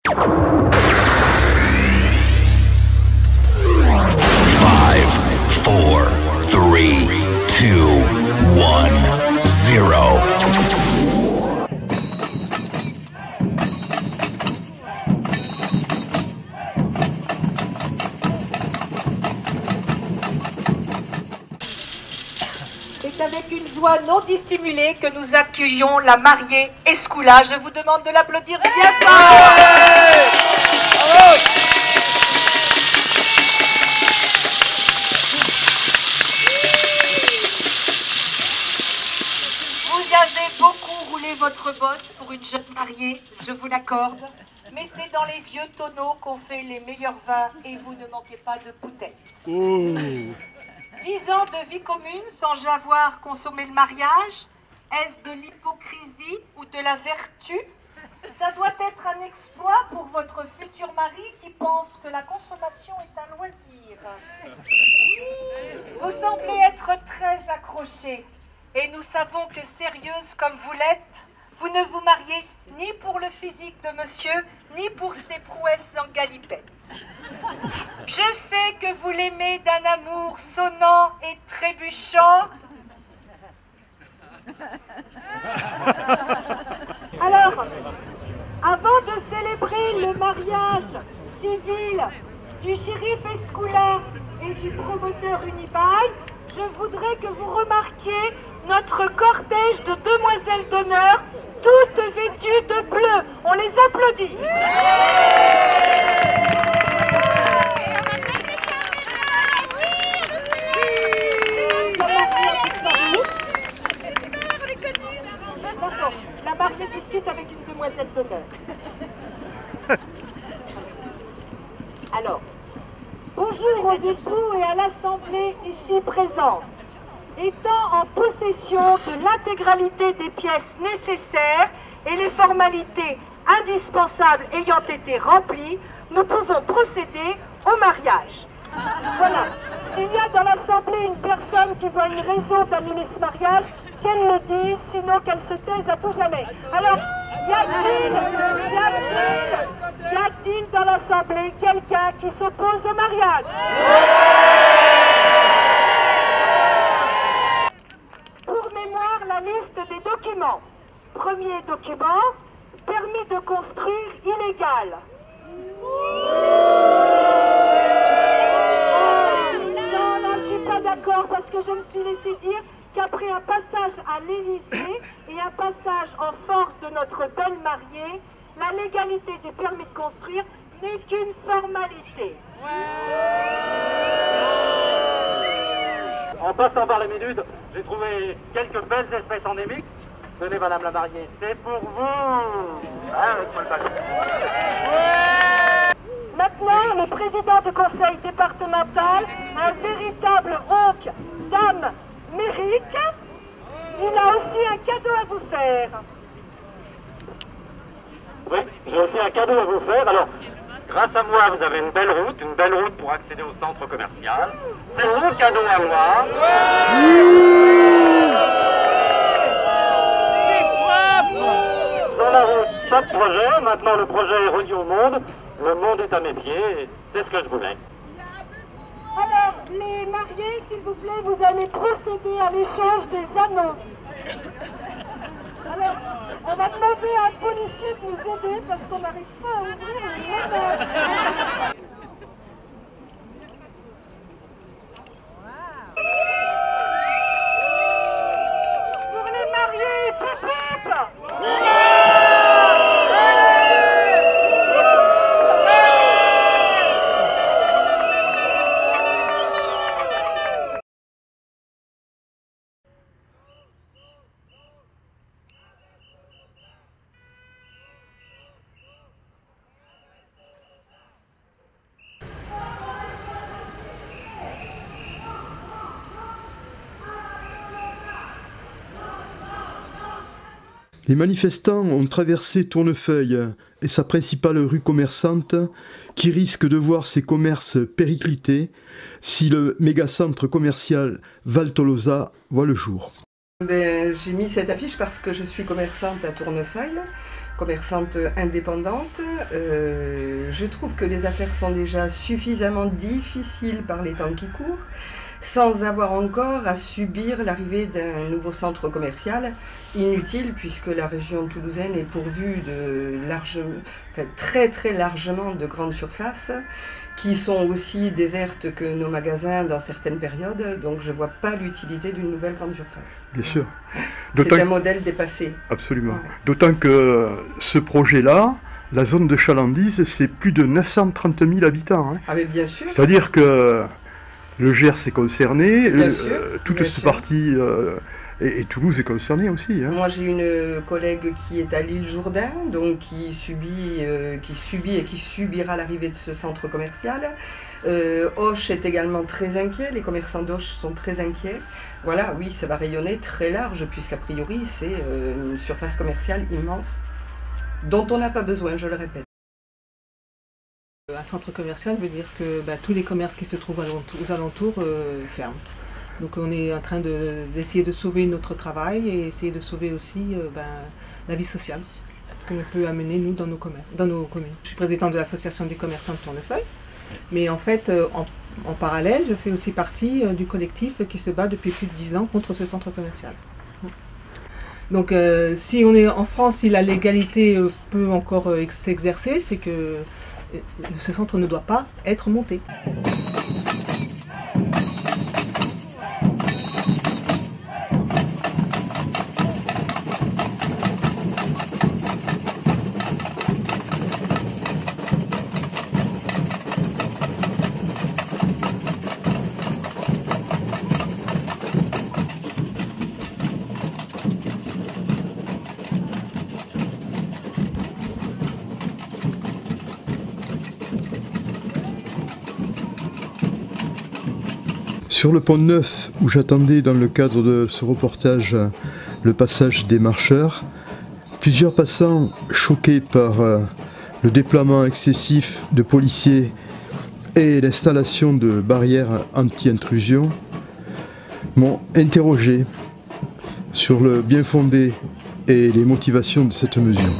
Five, four, three, two, one, zero. C'est avec une joie non dissimulée que nous accueillons la mariée Escoula. Je vous demande de l'applaudir bien fort. Vous avez beaucoup roulé votre bosse pour une jeune mariée, je vous l'accorde. Mais c'est dans les vieux tonneaux qu'on fait les meilleurs vins et vous ne manquez pas de bouteilles. 10 ans de vie commune sans avoir consommé le mariage, est-ce de l'hypocrisie ou de la vertu? Ça doit être un exploit pour votre futur mari qui pense que la consommation est un loisir. Vous semblez être très accrochée et nous savons que sérieuse comme vous l'êtes, vous ne vous mariez ni pour le physique de monsieur, ni pour ses prouesses en galipette. Je sais que vous l'aimez d'un amour sonnant et trébuchant. Alors, avant de célébrer le mariage civil du shérif Escoula et du promoteur Unibail, je voudrais que vous remarquiez notre cortège de demoiselles d'honneur, toutes vêtues de bleu. On les applaudit. La mariée discute avec une demoiselle d'honneur. Alors, bonjour aux époux et à l'assemblée ici présente. Étant en possession de l'intégralité des pièces nécessaires et les formalités indispensables ayant été remplies, nous pouvons procéder au mariage. Voilà. S'il y a dans l'assemblée une personne qui voit une raison d'annuler ce mariage, qu'elle le dise, sinon qu'elle se taise à tout jamais. Alors, y a-t-il dans l'assemblée quelqu'un qui s'oppose au mariage? Pour mémoire, la liste des documents. Premier document, permis de construire illégal. Non, je ne suis pas d'accord parce que je me suis laissé dire qu'après un passage à l'Élysée et un passage en force de notre belle mariée, la légalité du permis de construire n'est qu'une formalité. En passant par les minutes, j'ai trouvé quelques belles espèces endémiques. Tenez, madame la mariée, c'est pour vous. Ah, laisse-moi le ballon. Maintenant, le président du conseil départemental, un véritable hawk d'âme mérique, il a aussi un cadeau à vous faire. Oui, j'ai aussi un cadeau à vous faire. Alors, grâce à moi, vous avez une belle route pour accéder au centre commercial. C'est mon cadeau à moi. Dans la route, pas de projet. Maintenant, le projet est relié au monde. Le monde est à mes pieds. C'est ce que je voulais. Alors, les mariés, s'il vous plaît, vous allez procéder à l'échange des anneaux. Alors, on va demander à un policier de nous aider parce qu'on n'arrive pas à ouvrir les anneaux. Pour les mariés, pip pip! Les manifestants ont traversé Tournefeuille et sa principale rue commerçante qui risque de voir ses commerces péricliter si le méga-centre commercial Val Tolosa voit le jour. J'ai mis cette affiche parce que je suis commerçante à Tournefeuille commerçante indépendante. Je trouve que les affaires sont déjà suffisamment difficiles par les temps qui courent, sans avoir encore à subir l'arrivée d'un nouveau centre commercial inutile, puisque la région toulousaine est pourvue de très très largement de grandes surfaces qui sont aussi désertes que nos magasins dans certaines périodes, donc je ne vois pas l'utilité d'une nouvelle grande surface. Bien sûr. C'est un modèle dépassé. Absolument. Ouais. D'autant que ce projet-là, la zone de chalandise, c'est plus de 930 000 habitants. Hein. Ah mais bien sûr. C'est-à-dire que le Gers est concerné, toute bien cette sûr. partie, et Toulouse est concernée aussi. Hein. Moi j'ai une collègue qui est à l'île Jourdain, donc qui subit et qui subira l'arrivée de ce centre commercial. Auch est également très inquiet, les commerçants d'Auch sont très inquiets. Voilà, oui, ça va rayonner très large, puisqu'a priori c'est une surface commerciale immense, dont on n'a pas besoin, je le répète. Un centre commercial veut dire que tous les commerces qui se trouvent aux alentours ferment. Donc on est en train d'essayer de sauver notre travail et essayer de sauver aussi la vie sociale que l'on peut amener nous dans nos communes. Je suis présidente de l'association des commerçants de Tournefeuille, mais en fait en parallèle je fais aussi partie du collectif qui se bat depuis plus de 10 ans contre ce centre commercial. Donc si on est en France, si la légalité peut encore s'exercer, c'est que ce centre ne doit pas être monté. Sur le pont Neuf, où j'attendais dans le cadre de ce reportage le passage des marcheurs, plusieurs passants choqués par le déploiement excessif de policiers et l'installation de barrières anti-intrusion m'ont interrogé sur le bien fondé et les motivations de cette mesure.